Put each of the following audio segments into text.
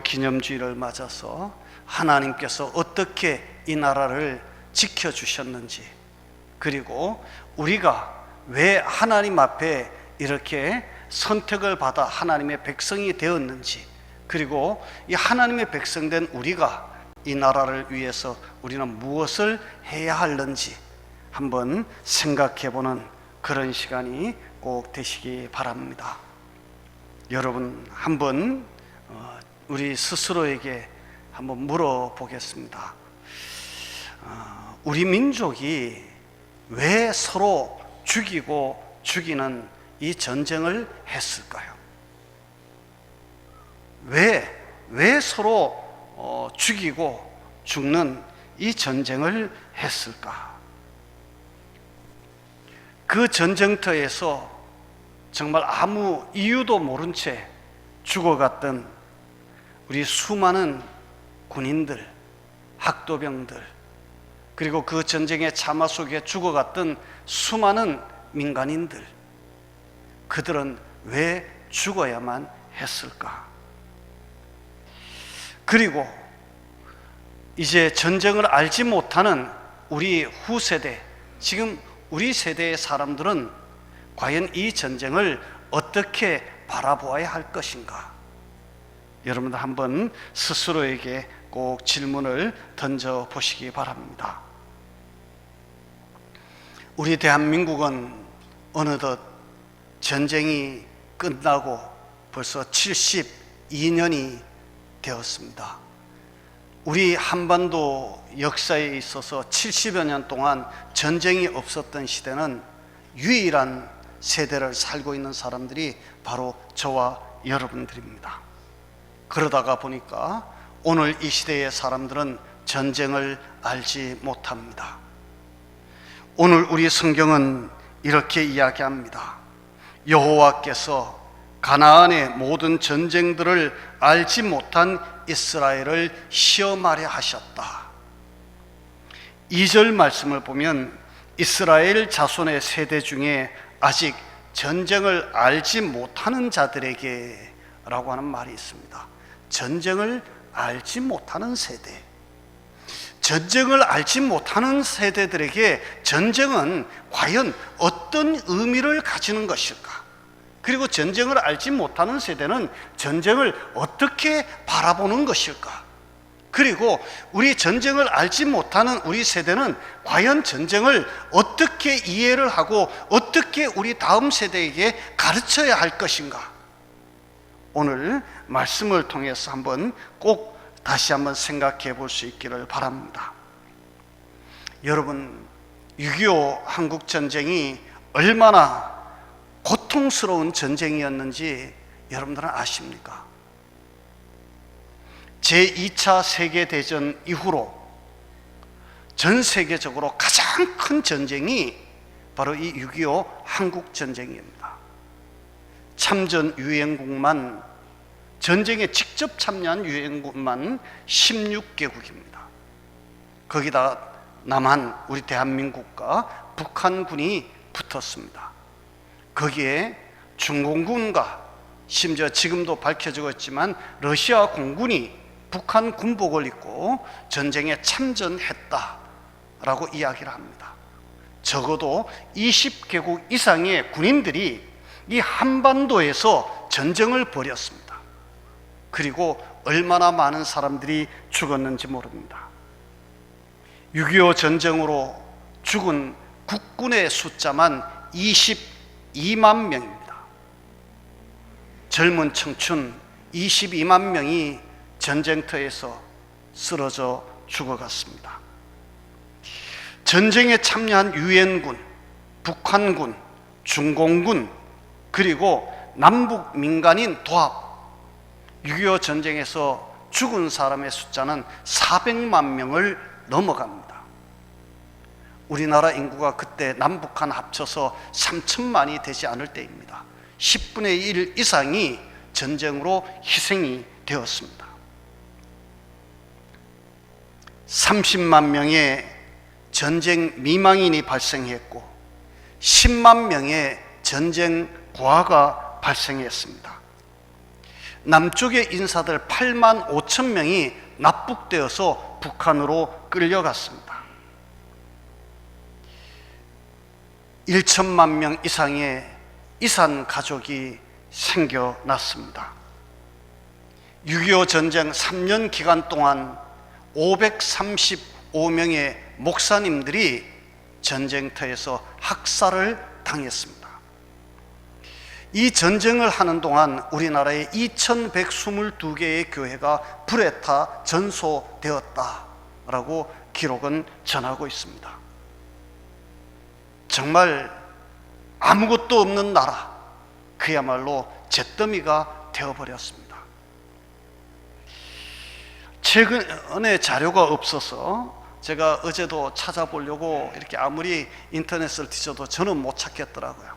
기념주의를 맞아서 하나님께서 어떻게 이 나라를 지켜주셨는지, 그리고 우리가 왜 하나님 앞에 이렇게 선택을 받아 하나님의 백성이 되었는지, 그리고 이 하나님의 백성된 우리가 이 나라를 위해서 우리는 무엇을 해야 하는지 한번 생각해보는 그런 시간이 꼭 되시기 바랍니다. 여러분, 한번 우리 스스로에게 한번 물어보겠습니다. 우리 민족이 왜 서로 죽이고 죽이는 이 전쟁을 했을까요? 왜 서로 죽이고 죽는 이 전쟁을 했을까? 그 전쟁터에서 정말 아무 이유도 모른 채 죽어갔던 우리 수많은 군인들, 학도병들, 그리고 그 전쟁의 참화 속에 죽어갔던 수많은 민간인들, 그들은 왜 죽어야만 했을까? 그리고 이제 전쟁을 알지 못하는 우리 후세대, 지금 우리 세대의 사람들은 과연 이 전쟁을 어떻게 바라보아야 할 것인가? 여러분들 한번 스스로에게 꼭 질문을 던져보시기 바랍니다. 우리 대한민국은 어느덧 전쟁이 끝나고 벌써 72년이 되었습니다. 우리 한반도 역사에 있어서 70여 년 동안 전쟁이 없었던 시대는 유일한 세대를 살고 있는 사람들이 바로 저와 여러분들입니다. 그러다가 보니까 오늘 이 시대의 사람들은 전쟁을 알지 못합니다. 오늘 우리 성경은 이렇게 이야기합니다. 여호와께서 가나안의 모든 전쟁들을 알지 못한 이스라엘을 시험하려 하셨다. 2절 말씀을 보면 이스라엘 자손의 세대 중에 아직 전쟁을 알지 못하는 자들에게 라고 하는 말이 있습니다. 전쟁을 알지 못하는 세대, 전쟁을 알지 못하는 세대들에게 전쟁은 과연 어떤 의미를 가지는 것일까? 그리고 전쟁을 알지 못하는 세대는 전쟁을 어떻게 바라보는 것일까? 그리고 우리 전쟁을 알지 못하는 우리 세대는 과연 전쟁을 어떻게 이해를 하고 어떻게 우리 다음 세대에게 가르쳐야 할 것인가? 오늘 말씀을 통해서 한번 꼭 다시 한번 생각해 볼 수 있기를 바랍니다. 여러분, 6.25 한국전쟁이 얼마나 고통스러운 전쟁이었는지 여러분들은 아십니까? 제2차 세계대전 이후로 전 세계적으로 가장 큰 전쟁이 바로 이 6.25 한국전쟁입니다. 참전 유엔국만, 전쟁에 직접 참여한 유엔국만 16개국입니다. 거기다 남한, 우리 대한민국과 북한군이 붙었습니다. 거기에 중공군과 심지어 지금도 밝혀지고 있지만 러시아 공군이 북한 군복을 입고 전쟁에 참전했다라고 이야기를 합니다. 적어도 20개국 이상의 군인들이 이 한반도에서 전쟁을 벌였습니다. 그리고 얼마나 많은 사람들이 죽었는지 모릅니다. 6.25 전쟁으로 죽은 국군의 숫자만 22만 명입니다. 젊은 청춘 22만 명이 전쟁터에서 쓰러져 죽어갔습니다. 전쟁에 참여한 유엔군, 북한군, 중공군, 그리고 남북 민간인 도합, 6.25 전쟁에서 죽은 사람의 숫자는 400만 명을 넘어갑니다. 우리나라 인구가 그때 남북한 합쳐서 3천만이 되지 않을 때입니다. 10분의 1 이상이 전쟁으로 희생이 되었습니다. 30만 명의 전쟁 미망인이 발생했고 10만 명의 전쟁 고아가 발생했습니다. 남쪽의 인사들 8만 5천 명이 납북되어서 북한으로 끌려갔습니다. 1천만 명 이상의 이산 가족이 생겨났습니다. 6.25 전쟁 3년 기간 동안 535명의 목사님들이 전쟁터에서 학살을 당했습니다. 이 전쟁을 하는 동안 우리나라에 2122개의 교회가 불에 타 전소되었다라고 기록은 전하고 있습니다. 정말 아무것도 없는 나라, 그야말로 잿더미가 되어버렸습니다. 최근에 자료가 없어서 제가 어제도 찾아보려고 이렇게 아무리 인터넷을 뒤져도 저는 못 찾겠더라고요.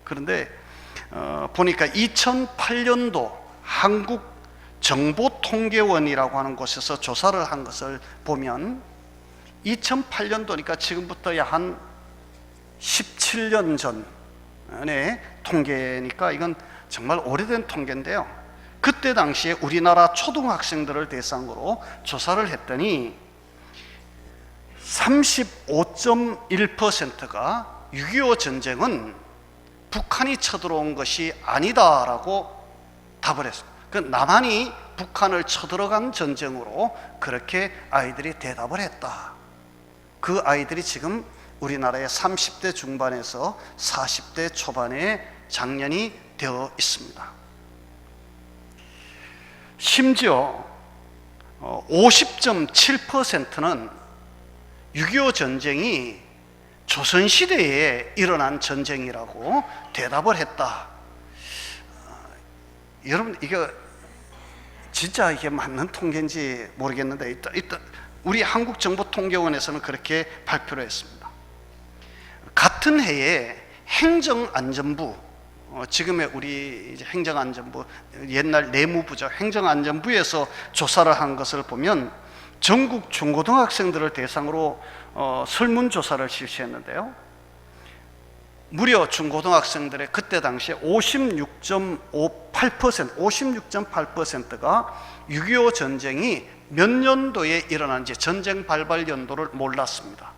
그런데 보니까 2008년도 한국정보통계원이라고 하는 곳에서 조사를 한 것을 보면 2008년도니까 지금부터 약 한 17년 전의 통계니까 이건 정말 오래된 통계인데요. 그때 당시에 우리나라 초등학생들을 대상으로 조사를 했더니 35.1%가 6.25 전쟁은 북한이 쳐들어온 것이 아니다라고 답을 했습니다. 그 남한이 북한을 쳐들어간 전쟁으로 그렇게 아이들이 대답을 했다. 그 아이들이 지금 우리나라의 30대 중반에서 40대 초반의 장년이 되어 있습니다. 심지어 50.7%는 6.25 전쟁이 조선시대에 일어난 전쟁이라고 대답을 했다. 여러분, 이게 진짜 이게 맞는 통계인지 모르겠는데 일단 우리 한국정보통계원에서는 그렇게 발표를 했습니다. 같은 해에 행정안전부, 지금의 우리 이제 행정안전부, 옛날 내무부죠. 행정안전부에서 조사를 한 것을 보면 전국 중고등학생들을 대상으로 설문조사를 실시했는데요. 무려 중고등학생들의 그때 당시에 56.8%가 6.25 전쟁이 몇 년도에 일어난지 전쟁 발발 연도를 몰랐습니다.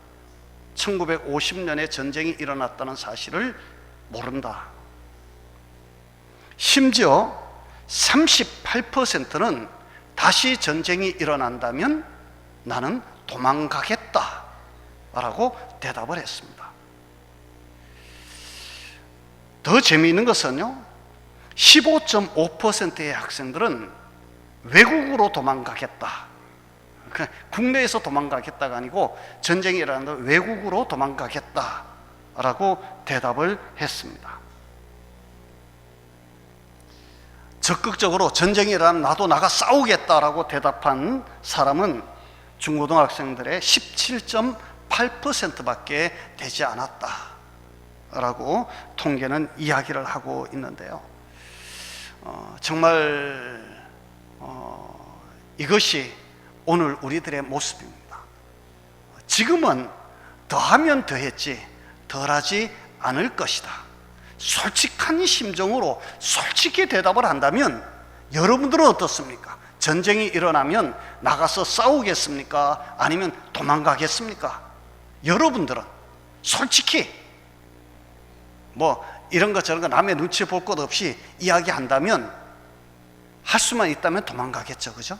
1950년에 전쟁이 일어났다는 사실을 모른다. 심지어 38%는 다시 전쟁이 일어난다면 나는 도망가겠다 라고 대답을 했습니다. 더 재미있는 것은요, 15.5%의 학생들은 외국으로 도망가겠다, 국내에서 도망가겠다가 아니고 전쟁이 일어난다면 외국으로 도망가겠다 라고 대답을 했습니다. 적극적으로 전쟁이 일어나면 나도 나가 싸우겠다라고 대답한 사람은 중고등학생들의 17.8%밖에 되지 않았다라고 통계는 이야기를 하고 있는데요. 정말 이것이 오늘 우리들의 모습입니다. 지금은 더하면 더했지 덜하지 않을 것이다. 솔직한 심정으로 솔직히 대답을 한다면 여러분들은 어떻습니까? 전쟁이 일어나면 나가서 싸우겠습니까? 아니면 도망가겠습니까? 여러분들은 솔직히 뭐 이런 것 저런 거 남의 눈치 볼 것 없이 이야기한다면 할 수만 있다면 도망가겠죠, 그죠?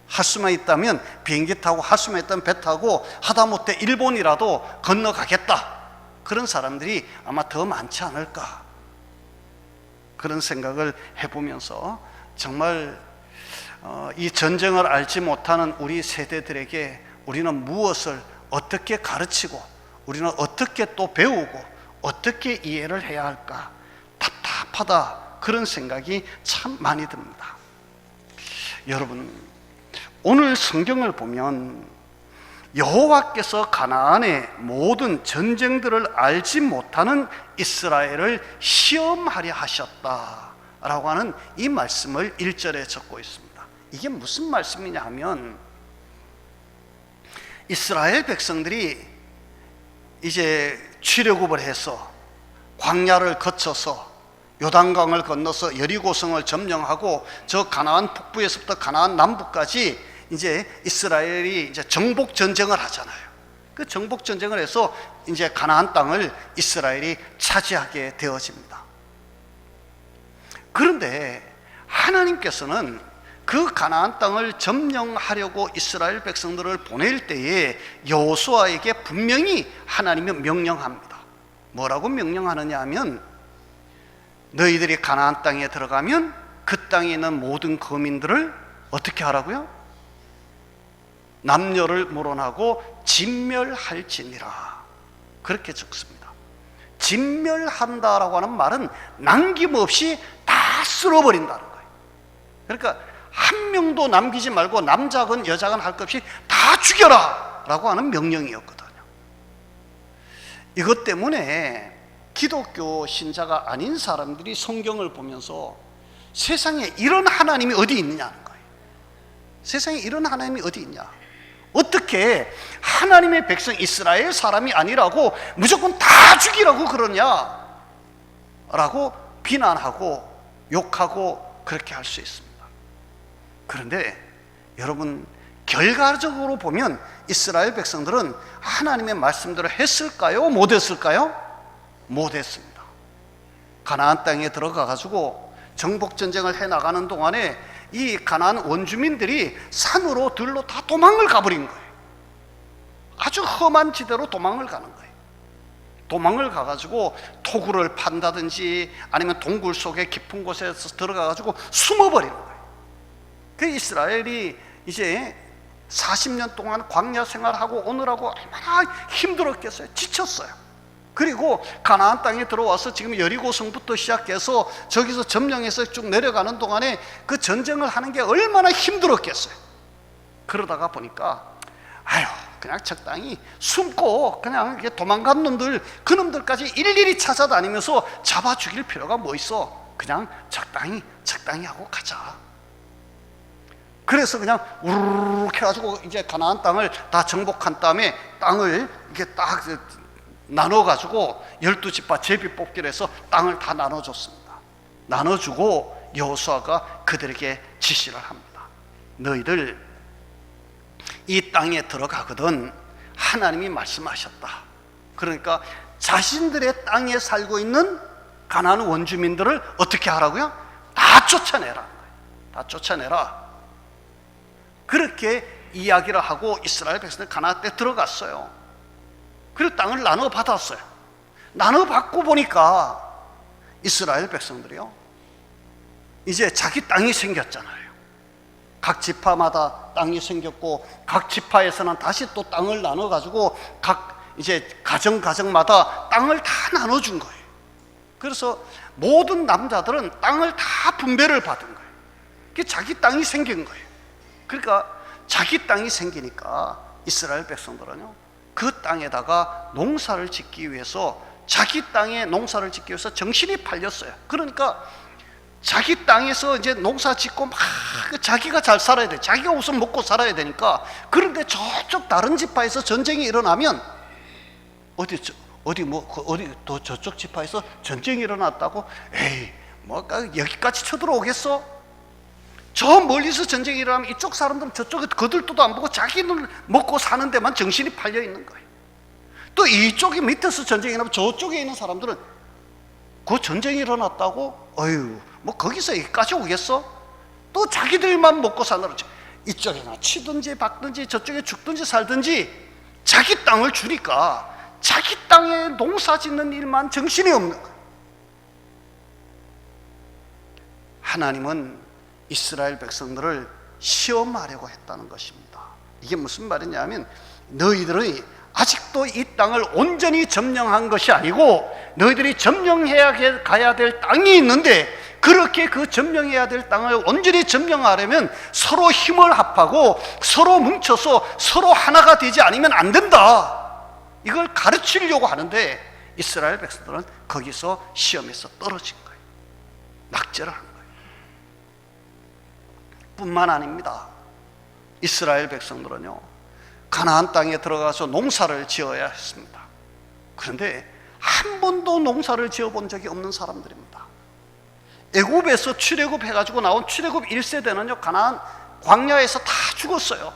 할 수만 있다면 비행기 타고, 할 수만 있다면 배 타고, 하다못해 일본이라도 건너가겠다. 그런 사람들이 아마 더 많지 않을까, 그런 생각을 해보면서 정말 이 전쟁을 알지 못하는 우리 세대들에게 우리는 무엇을 어떻게 가르치고 우리는 어떻게 또 배우고 어떻게 이해를 해야 할까 답답하다, 그런 생각이 참 많이 듭니다. 여러분, 오늘 성경을 보면 여호와께서 가나안의 모든 전쟁들을 알지 못하는 이스라엘을 시험하려 하셨다라고 하는 이 말씀을 1절에 적고 있습니다. 이게 무슨 말씀이냐 하면, 이스라엘 백성들이 이제 출애굽을 해서 광야를 거쳐서 요단강을 건너서 여리고성을 점령하고 저 가나안 북부에서부터 가나안 남부까지 이제 이스라엘이 이제 정복 전쟁을 하잖아요. 그 정복 전쟁을 해서 이제 가나안 땅을 이스라엘이 차지하게 되어집니다. 그런데 하나님께서는 그 가나안 땅을 점령하려고 이스라엘 백성들을 보낼 때에 여호수아에게 분명히 하나님이 명령합니다. 뭐라고 명령하느냐 하면, 너희들이 가나안 땅에 들어가면 그 땅에 있는 모든 거민들을 어떻게 하라고요? 남녀를 물어나고 진멸할지니라. 그렇게 적습니다. 진멸한다라고 하는 말은 남김없이 다 쓸어버린다는 거예요. 그러니까 한 명도 남기지 말고 남자건 여자건 할 것 없이 다 죽여라 라고 하는 명령이었거든요. 이것 때문에 기독교 신자가 아닌 사람들이 성경을 보면서 세상에 이런 하나님이 어디 있느냐는 거예요. 세상에 이런 하나님이 어디 있냐, 어떻게 하나님의 백성 이스라엘 사람이 아니라고 무조건 다 죽이라고 그러냐 라고 비난하고 욕하고 그렇게 할 수 있습니다. 그런데 여러분, 결과적으로 보면 이스라엘 백성들은 하나님의 말씀대로 했을까요? 못했을까요? 못했습니다. 가나안 땅에 들어가 가지고 정복전쟁을 해나가는 동안에 이 가나안 원주민들이 산으로 들로 다 도망을 가버린 거예요. 아주 험한 지대로 도망을 가는 거예요. 도망을 가가지고 토구를 판다든지 아니면 동굴 속에 깊은 곳에서 들어가가지고 숨어버리는 거예요. 그 이스라엘이 이제 40년 동안 광야 생활하고 오느라고 얼마나 힘들었겠어요. 지쳤어요. 그리고 가나안 땅에 들어와서 지금 여리고성부터 시작해서 저기서 점령해서 쭉 내려가는 동안에 그 전쟁을 하는 게 얼마나 힘들었겠어요. 그러다가 보니까 그냥 적당히 숨고 그냥 도망간 놈들, 그 놈들까지 일일이 찾아다니면서 잡아 죽일 필요가 뭐 있어. 그냥 적당히 하고 가자. 그래서 그냥 우르르 해가지고 이제 가나안 땅을 다 정복한 다음에 땅을 이렇게 딱 나눠가지고 12지파 제비 뽑기로 해서 땅을 다 나눠줬습니다. 나눠주고 여호수아가 그들에게 지시를 합니다. 너희들 이 땅에 들어가거든 하나님이 말씀하셨다. 그러니까 자신들의 땅에 살고 있는 가나안 원주민들을 어떻게 하라고요? 다 쫓아내라. 다 쫓아내라. 그렇게 이야기를 하고 이스라엘 백성들 가나안 땅에 들어갔어요. 그리고 땅을 나눠 받았어요. 나눠 받고 보니까 이스라엘 백성들이요, 이제 자기 땅이 생겼잖아요. 각 지파마다 땅이 생겼고 각 지파에서는 다시 또 땅을 나눠 가지고 각 이제 가정마다 땅을 다 나눠 준 거예요. 그래서 모든 남자들은 땅을 다 분배를 받은 거예요. 그게 자기 땅이 생긴 거예요. 그러니까 자기 땅이 생기니까 이스라엘 백성들은요, 그 땅에다가 농사를 짓기 위해서, 자기 땅에 농사를 짓기 위해서 정신이 팔렸어요. 그러니까 자기 땅에서 이제 농사 짓고 막 자기가 잘 살아야 돼. 자기가 우선 먹고 살아야 되니까. 그런데 저쪽 다른 지파에서 전쟁이 일어나면 어디 또 저쪽 지파에서 전쟁이 일어났다고? 에이, 뭐 여기까지 쳐들어오겠어? 저 멀리서 전쟁이 일어나면 이쪽 사람들은 저쪽에 거들떠도 안 보고 자기는 먹고 사는 데만 정신이 팔려 있는 거예요. 또 이쪽이 밑에서 전쟁이 일어나면 저쪽에 있는 사람들은 그 전쟁이 일어났다고? 어휴, 뭐 거기서 여기까지 오겠어? 또 자기들만 먹고 사는 거죠. 이쪽에나 치든지 박든지 저쪽에 죽든지 살든지 자기 땅을 주니까 자기 땅에 농사 짓는 일만 정신이 없는 거예요. 하나님은 이스라엘 백성들을 시험하려고 했다는 것입니다. 이게 무슨 말이냐면, 너희들이 아직도 이 땅을 온전히 점령한 것이 아니고 너희들이 점령해야 가야 될 땅이 있는데, 그렇게 그 점령해야 될 땅을 온전히 점령하려면 서로 힘을 합하고 서로 뭉쳐서 서로 하나가 되지 않으면 안 된다. 이걸 가르치려고 하는데 이스라엘 백성들은 거기서 시험에서 떨어진 거예요. 낙제를 한 거예요. 뿐만 아닙니다. 이스라엘 백성들은요, 가나안 땅에 들어가서 농사를 지어야 했습니다. 그런데 한 번도 농사를 지어본 적이 없는 사람들입니다. 애굽에서 출애굽해가지고 나온 출애굽 1세대는요 가나안 광야에서 다 죽었어요.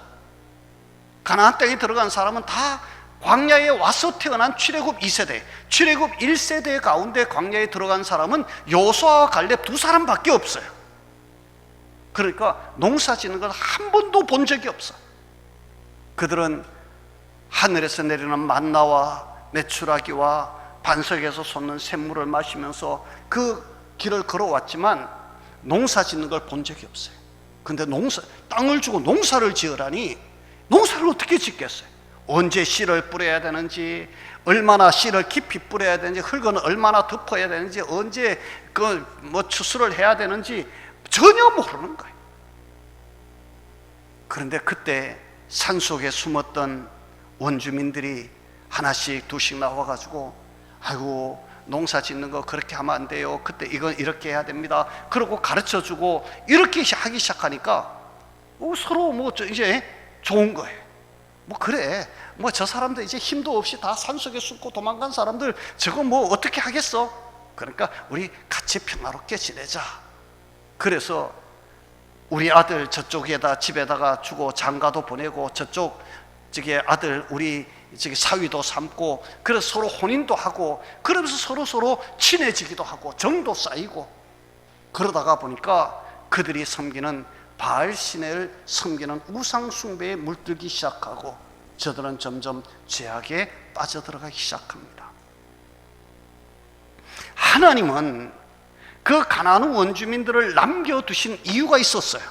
가나안 땅에 들어간 사람은 다 광야에 와서 태어난 출애굽 2세대, 출애굽 1세대 가운데 광야에 들어간 사람은 여호수아와 갈렙 두 사람밖에 없어요. 그러니까 농사 짓는 걸 한 번도 본 적이 없어. 그들은 하늘에서 내리는 만나와 메추라기와 반석에서 솟는 샘물을 마시면서 그 길을 걸어왔지만 농사 짓는 걸 본 적이 없어요. 근데 땅을 주고 농사를 지으라니 농사를 어떻게 짓겠어요? 언제 씨를 뿌려야 되는지, 얼마나 씨를 깊이 뿌려야 되는지, 흙은 얼마나 덮어야 되는지, 언제 추수를 해야 되는지 전혀 모르는 거예요. 그런데 그때 산속에 숨었던 원주민들이 하나씩 두씩 나와가지고 아이고 농사 짓는 거 그렇게 하면 안 돼요. 그때 이건 이렇게 해야 됩니다. 그러고 가르쳐주고 이렇게 하기 시작하니까 서로 이제 좋은 거예요. 그래 저 사람들 이제 힘도 없이 다 산속에 숨고 도망간 사람들 저거 어떻게 하겠어? 그러니까 우리 같이 평화롭게 지내자. 그래서 우리 아들 저쪽에다 집에다가 주고 장가도 보내고 저쪽에 아들 우리 사위도 삼고, 그래서 서로 혼인도 하고, 그러면서 서로 친해지기도 하고 정도 쌓이고, 그러다가 보니까 그들이 섬기는 바알 신을 섬기는 우상 숭배에 물들기 시작하고 저들은 점점 죄악에 빠져들어가기 시작합니다. 하나님은 그 가나안 원주민들을 남겨두신 이유가 있었어요.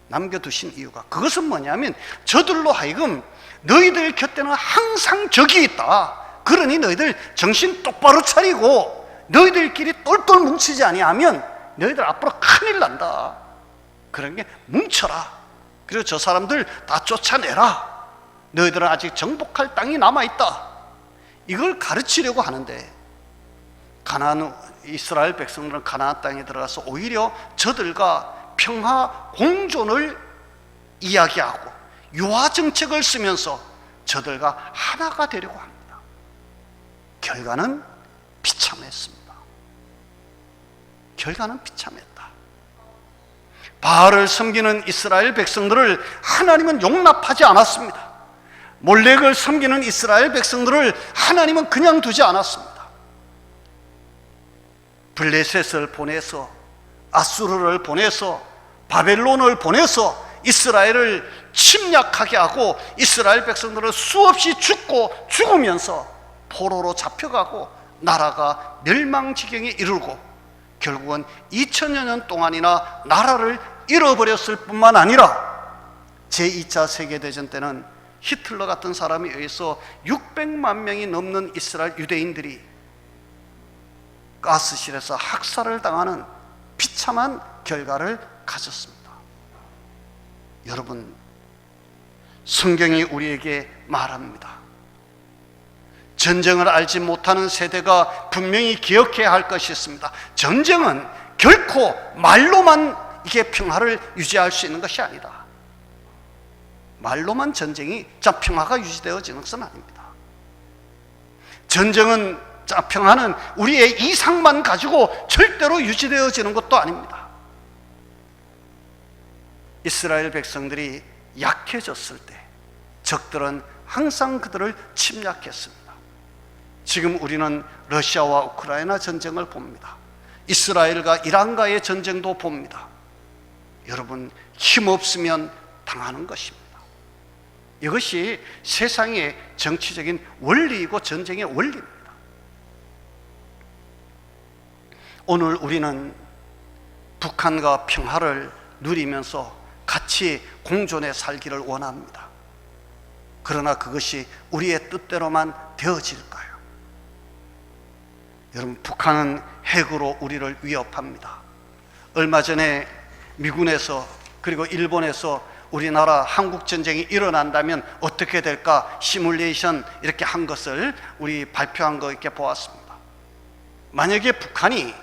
남겨두신 이유가, 그것은 뭐냐면 저들로 하여금 너희들 곁에는 항상 적이 있다. 그러니 너희들 정신 똑바로 차리고 너희들끼리 똘똘 뭉치지 아니하면 너희들 앞으로 큰일 난다. 그러니까 뭉쳐라. 그리고 저 사람들 다 쫓아내라. 너희들은 아직 정복할 땅이 남아있다. 이걸 가르치려고 하는데 이스라엘 백성들은 가나안 땅에 들어가서 오히려 저들과 평화 공존을 이야기하고 유화 정책을 쓰면서 저들과 하나가 되려고 합니다. 결과는 비참했습니다. 결과는 비참했다. 바알을 섬기는 이스라엘 백성들을 하나님은 용납하지 않았습니다. 몰렉을 섬기는 이스라엘 백성들을 하나님은 그냥 두지 않았습니다. 블레셋을 보내서, 아수르를 보내서, 바벨론을 보내서 이스라엘을 침략하게 하고 이스라엘 백성들은 수없이 죽으면서 포로로 잡혀가고 나라가 멸망지경에 이르고 결국은 2000여 년 동안이나 나라를 잃어버렸을 뿐만 아니라 제2차 세계대전 때는 히틀러 같은 사람에 의해서 600만 명이 넘는 이스라엘 유대인들이 가스실에서 학살을 당하는 비참한 결과를 가졌습니다. 여러분, 성경이 우리에게 말합니다. 전쟁을 알지 못하는 세대가 분명히 기억해야 할 것이 있습니다. 전쟁은 결코 말로만 이게 평화를 유지할 수 있는 것이 아니다. 말로만 평화가 유지되어지는 것은 아닙니다. 평화는 우리의 이상만 가지고 절대로 유지되어지는 것도 아닙니다. 이스라엘 백성들이 약해졌을 때 적들은 항상 그들을 침략했습니다. 지금 우리는 러시아와 우크라이나 전쟁을 봅니다. 이스라엘과 이란과의 전쟁도 봅니다. 여러분, 힘없으면 당하는 것입니다. 이것이 세상의 정치적인 원리이고 전쟁의 원리입니다. 오늘 우리는 북한과 평화를 누리면서 같이 공존해 살기를 원합니다. 그러나 그것이 우리의 뜻대로만 되어질까요? 여러분, 북한은 핵으로 우리를 위협합니다. 얼마 전에 미군에서 그리고 일본에서 우리나라 한국 전쟁이 일어난다면 어떻게 될까 시뮬레이션 이렇게 한 것을 우리 발표한 거 이렇게 보았습니다. 만약에 북한이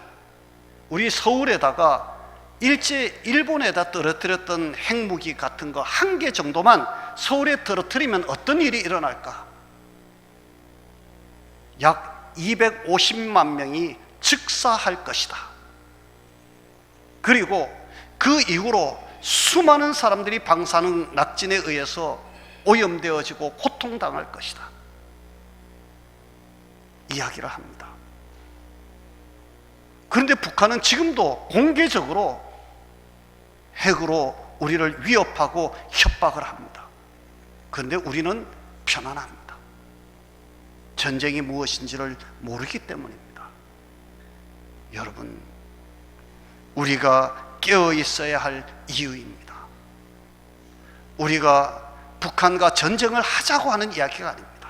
우리 서울에다가 일제 일본에다 떨어뜨렸던 핵무기 같은 거 1개 정도만 서울에 떨어뜨리면 어떤 일이 일어날까? 약 250만 명이 즉사할 것이다. 그리고 그 이후로 수많은 사람들이 방사능 낙진에 의해서 오염되어지고 고통당할 것이다 이야기를 합니다. 그런데 북한은 지금도 공개적으로 핵으로 우리를 위협하고 협박을 합니다. 그런데 우리는 편안합니다. 전쟁이 무엇인지를 모르기 때문입니다. 여러분, 우리가 깨어 있어야 할 이유입니다. 우리가 북한과 전쟁을 하자고 하는 이야기가 아닙니다.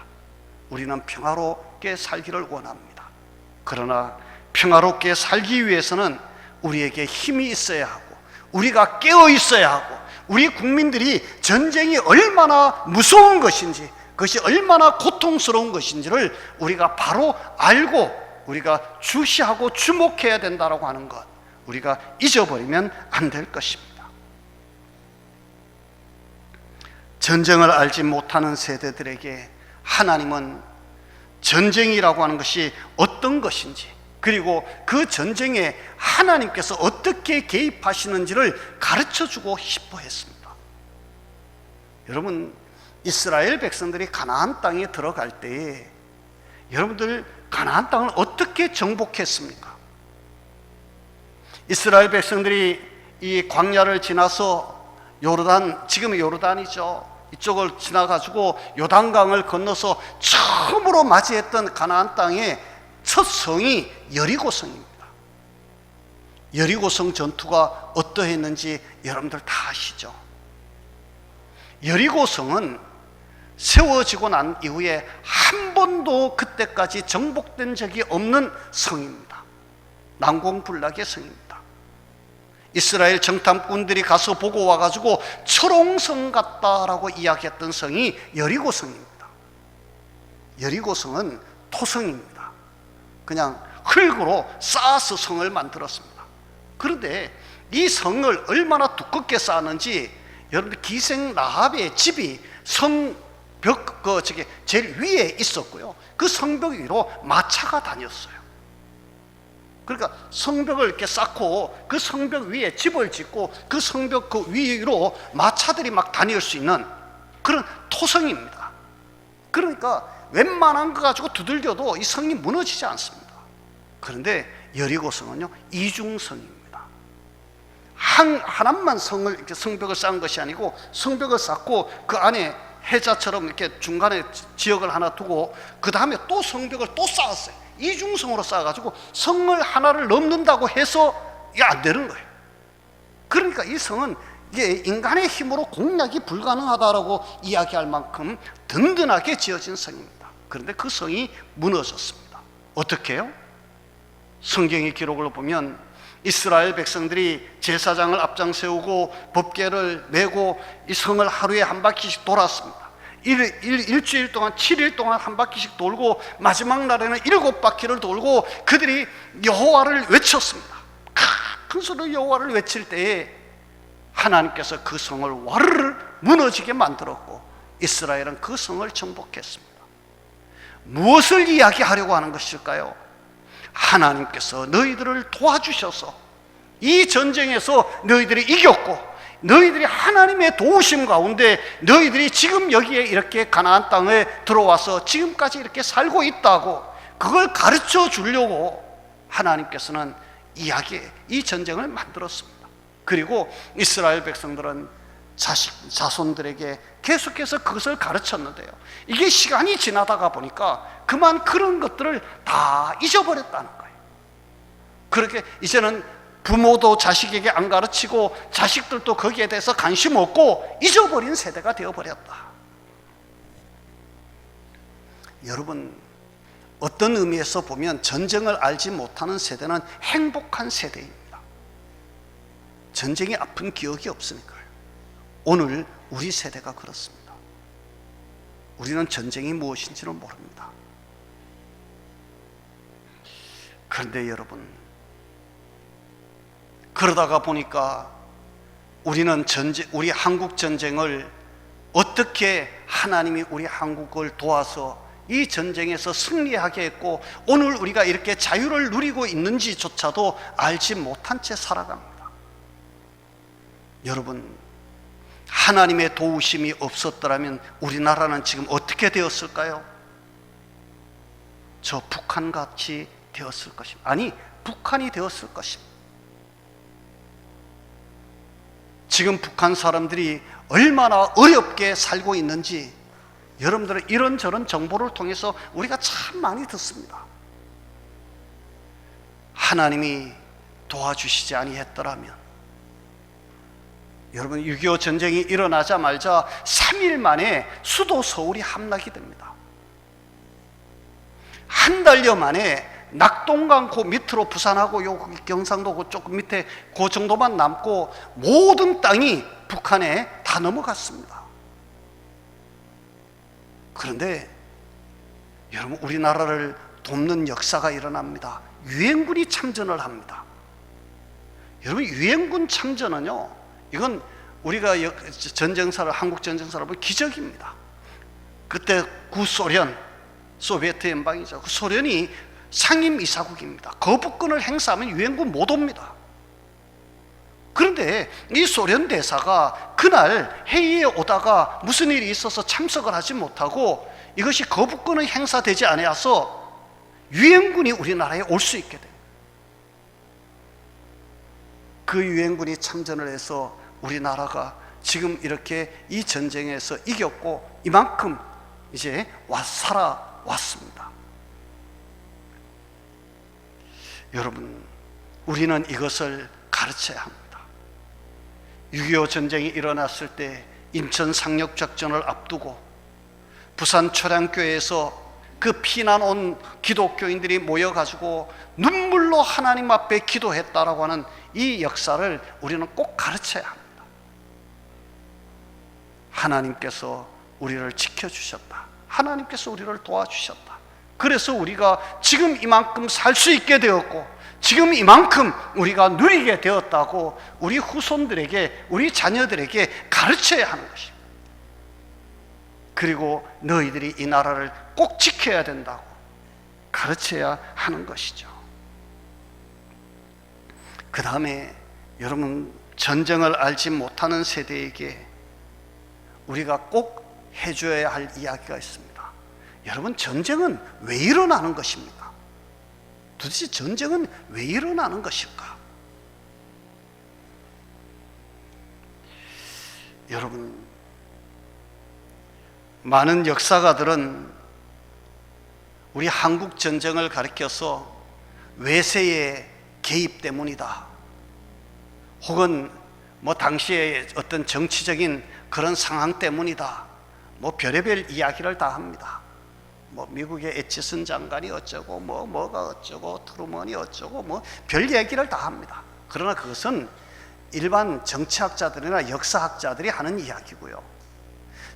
우리는 평화롭게 살기를 원합니다. 그러나 평화롭게 살기 위해서는 우리에게 힘이 있어야 하고, 우리가 깨어 있어야 하고, 우리 국민들이 전쟁이 얼마나 무서운 것인지, 그것이 얼마나 고통스러운 것인지를 우리가 바로 알고 우리가 주시하고 주목해야 된다고 하는 것, 우리가 잊어버리면 안 될 것입니다. 전쟁을 알지 못하는 세대들에게 하나님은 전쟁이라고 하는 것이 어떤 것인지, 그리고 그 전쟁에 하나님께서 어떻게 개입하시는지를 가르쳐주고 싶어 했습니다. 여러분, 이스라엘 백성들이 가나안 땅에 들어갈 때에 여러분들 가나안 땅을 어떻게 정복했습니까? 이스라엘 백성들이 이 광야를 지나서 요르단, 지금의 요르단이죠, 이쪽을 지나가지고 요단강을 건너서 처음으로 맞이했던 가나안 땅의 첫 성이 여리고성입니다. 여리고성 전투가 어떠했는지 여러분들 다 아시죠? 여리고성은 세워지고 난 이후에 한 번도 그때까지 정복된 적이 없는 성입니다. 난공불락의 성입니다. 이스라엘 정탐꾼들이 가서 보고 와가지고 초롱성 같다라고 이야기했던 성이 여리고성입니다. 여리고성은 토성입니다. 그냥 흙으로 쌓아서 성을 만들었습니다. 그런데 이 성을 얼마나 두껍게 쌓았는지 여러분들 기생 라합의 집이 성벽 제일 위에 있었고요, 그 성벽 위로 마차가 다녔어요. 그러니까 성벽을 이렇게 쌓고 그 성벽 위에 집을 짓고 그 성벽 그 위로 마차들이 막 다닐 수 있는 그런 토성입니다. 그러니까 웬만한 거 가지고 두들겨도 이 성이 무너지지 않습니다. 그런데 여리고성은요, 이중성입니다. 하나만 성을 이렇게 성벽을 쌓은 것이 아니고 성벽을 쌓고 그 안에 해자처럼 이렇게 중간에 지역을 하나 두고 그 다음에 또 성벽을 또 쌓았어요. 이중성으로 쌓아가지고 성을 하나를 넘는다고 해서 이게 안 되는 거예요. 그러니까 이 성은 이게 인간의 힘으로 공략이 불가능하다라고 이야기할 만큼 든든하게 지어진 성입니다. 그런데 그 성이 무너졌습니다. 어떻게 해요? 성경의 기록을 보면 이스라엘 백성들이 제사장을 앞장 세우고 법궤를 메고 이 성을 하루에 한 바퀴씩 돌았습니다. 일주일 동안 7일 동안 한 바퀴씩 돌고 마지막 날에는 7바퀴를 돌고 그들이 여호와를 외쳤습니다. 큰 소리로 여호와를 외칠 때에 하나님께서 그 성을 와르르 무너지게 만들었고 이스라엘은 그 성을 정복했습니다. 무엇을 이야기하려고 하는 것일까요? 하나님께서 너희들을 도와주셔서 이 전쟁에서 너희들이 이겼고 너희들이 하나님의 도우심 가운데 너희들이 지금 여기에 이렇게 가나안 땅에 들어와서 지금까지 이렇게 살고 있다고 그걸 가르쳐 주려고 하나님께서는 이 전쟁을 만들었습니다. 그리고 이스라엘 백성들은 자손들에게 계속해서 그것을 가르쳤는데요, 이게 시간이 지나다가 보니까 그만 그런 것들을 다 잊어버렸다는 거예요. 그렇게 이제는 부모도 자식에게 안 가르치고 자식들도 거기에 대해서 관심 없고 잊어버린 세대가 되어버렸다. 여러분, 어떤 의미에서 보면 전쟁을 알지 못하는 세대는 행복한 세대입니다. 전쟁이 아픈 기억이 없으니까요. 오늘 우리 세대가 그렇습니다. 우리는 전쟁이 무엇인지를 모릅니다. 그런데 여러분, 그러다가 보니까 우리는 우리 한국 전쟁을 어떻게 하나님이 우리 한국을 도와서 이 전쟁에서 승리하게 했고 오늘 우리가 이렇게 자유를 누리고 있는지조차도 알지 못한 채 살아갑니다. 여러분, 하나님의 도우심이 없었더라면 우리나라는 지금 어떻게 되었을까요? 저 북한같이 되었을 것입니다. 아니, 북한이 되었을 것입니다. 지금 북한 사람들이 얼마나 어렵게 살고 있는지 여러분들은 이런저런 정보를 통해서 우리가 참 많이 듣습니다. 하나님이 도와주시지 아니했더라면, 여러분, 6.25 전쟁이 일어나자마자 3일 만에 수도 서울이 함락이 됩니다. 한 달여 만에 낙동강 그 밑으로 부산하고 요 경상도 그 조금 밑에 그 정도만 남고 모든 땅이 북한에 다 넘어갔습니다. 그런데 여러분, 우리나라를 돕는 역사가 일어납니다. 유엔군이 참전을 합니다. 여러분, 유엔군 참전은요, 이건 우리가 전쟁사를, 한국 전쟁사를 보면 기적입니다. 그때 구소련, 소비에트 연방이죠. 그 소련이 상임이사국입니다. 거부권을 행사하면 유엔군 못 옵니다. 그런데 이 소련 대사가 그날 회의에 오다가 무슨 일이 있어서 참석을 하지 못하고 이것이 거부권이 행사되지 않아서 유엔군이 우리나라에 올 수 있게 됩니다. 그 유엔군이 참전을 해서 우리나라가 지금 이렇게 이 전쟁에서 이겼고 이만큼 이제 살아왔습니다. 여러분, 우리는 이것을 가르쳐야 합니다. 6.25 전쟁이 일어났을 때 인천 상륙작전을 앞두고 부산 초량교회에서 그 피난 온 기독교인들이 모여가지고 눈물로 하나님 앞에 기도했다라고 하는 이 역사를 우리는 꼭 가르쳐야 합니다. 하나님께서 우리를 지켜주셨다. 하나님께서 우리를 도와주셨다. 그래서 우리가 지금 이만큼 살 수 있게 되었고 지금 이만큼 우리가 누리게 되었다고 우리 후손들에게, 우리 자녀들에게 가르쳐야 하는 것입니다. 그리고 너희들이 이 나라를 꼭 지켜야 된다고 가르쳐야 하는 것이죠. 그 다음에 여러분, 전쟁을 알지 못하는 세대에게 우리가 꼭 해줘야 할 이야기가 있습니다. 여러분, 전쟁은 왜 일어나는 것입니까? 도대체 전쟁은 왜 일어나는 것일까? 여러분, 많은 역사가들은 우리 한국 전쟁을 가리켜서 외세의 개입 때문이다, 혹은 뭐 당시에 어떤 정치적인 그런 상황 때문이다, 뭐 별의별 이야기를 다 합니다. 뭐 미국의 에치슨 장관이 어쩌고 뭐가 어쩌고 트루먼이 어쩌고 뭐 별 얘기를 다 합니다. 그러나 그것은 일반 정치학자들이나 역사학자들이 하는 이야기고요.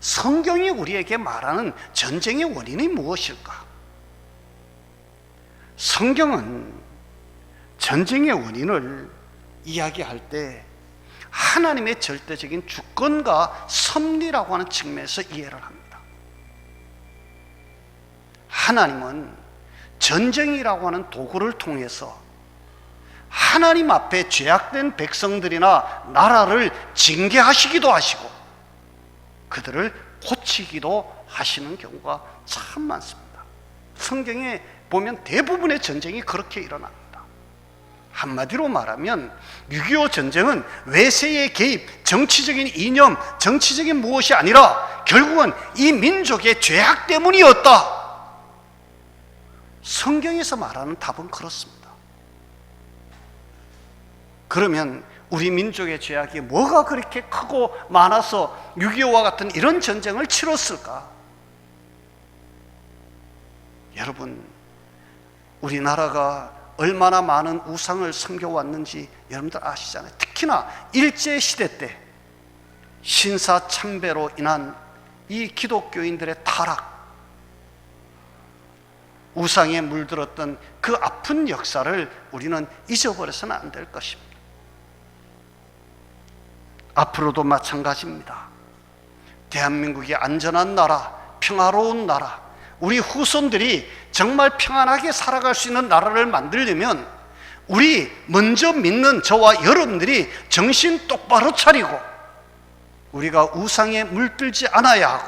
성경이 우리에게 말하는 전쟁의 원인이 무엇일까? 성경은 전쟁의 원인을 이야기할 때 하나님의 절대적인 주권과 섭리라고 하는 측면에서 이해를 합니다. 하나님은 전쟁이라고 하는 도구를 통해서 하나님 앞에 죄악된 백성들이나 나라를 징계하시기도 하시고 그들을 고치기도 하시는 경우가 참 많습니다. 성경에 보면 대부분의 전쟁이 그렇게 일어납니다. 한마디로 말하면 6.25 전쟁은 외세의 개입, 정치적인 이념, 정치적인 무엇이 아니라 결국은 이 민족의 죄악 때문이었다. 성경에서 말하는 답은 그렇습니다. 그러면 우리 민족의 죄악이 뭐가 그렇게 크고 많아서 6.25와 같은 이런 전쟁을 치렀을까? 여러분, 우리나라가 얼마나 많은 우상을 섬겨왔는지 여러분들 아시잖아요. 특히나 일제시대 때 신사참배로 인한 이 기독교인들의 타락, 우상에 물들었던 그 아픈 역사를 우리는 잊어버려서는 안 될 것입니다. 앞으로도 마찬가지입니다. 대한민국이 안전한 나라, 평화로운 나라, 우리 후손들이 정말 평안하게 살아갈 수 있는 나라를 만들려면 우리 먼저 믿는 저와 여러분들이 정신 똑바로 차리고 우리가 우상에 물들지 않아야 하고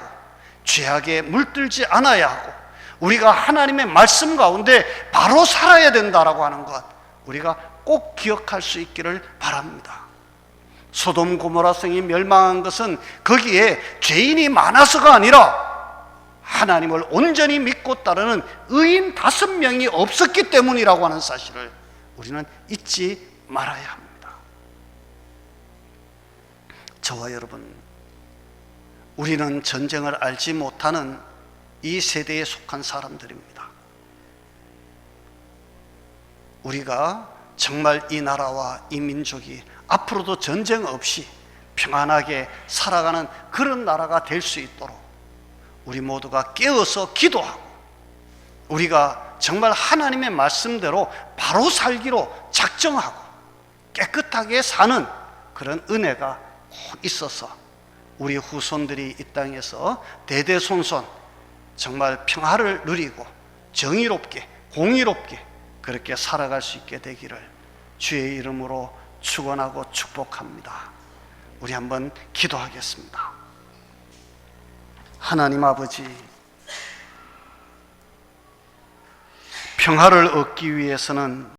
죄악에 물들지 않아야 하고 우리가 하나님의 말씀 가운데 바로 살아야 된다라고 하는 것 우리가 꼭 기억할 수 있기를 바랍니다. 소돔 고모라 성이 멸망한 것은 거기에 죄인이 많아서가 아니라 하나님을 온전히 믿고 따르는 의인 5명이 없었기 때문이라고 하는 사실을 우리는 잊지 말아야 합니다. 저와 여러분, 우리는 전쟁을 알지 못하는 이 세대에 속한 사람들입니다. 우리가 정말 이 나라와 이 민족이 앞으로도 전쟁 없이 평안하게 살아가는 그런 나라가 될 수 있도록 우리 모두가 깨어서 기도하고 우리가 정말 하나님의 말씀대로 바로 살기로 작정하고 깨끗하게 사는 그런 은혜가 꼭 있어서 우리 후손들이 이 땅에서 대대손손 정말 평화를 누리고 정의롭게 공의롭게 그렇게 살아갈 수 있게 되기를 주의 이름으로 축원하고 축복합니다. 우리 한번 기도하겠습니다. 하나님 아버지, 평화를 얻기 위해서는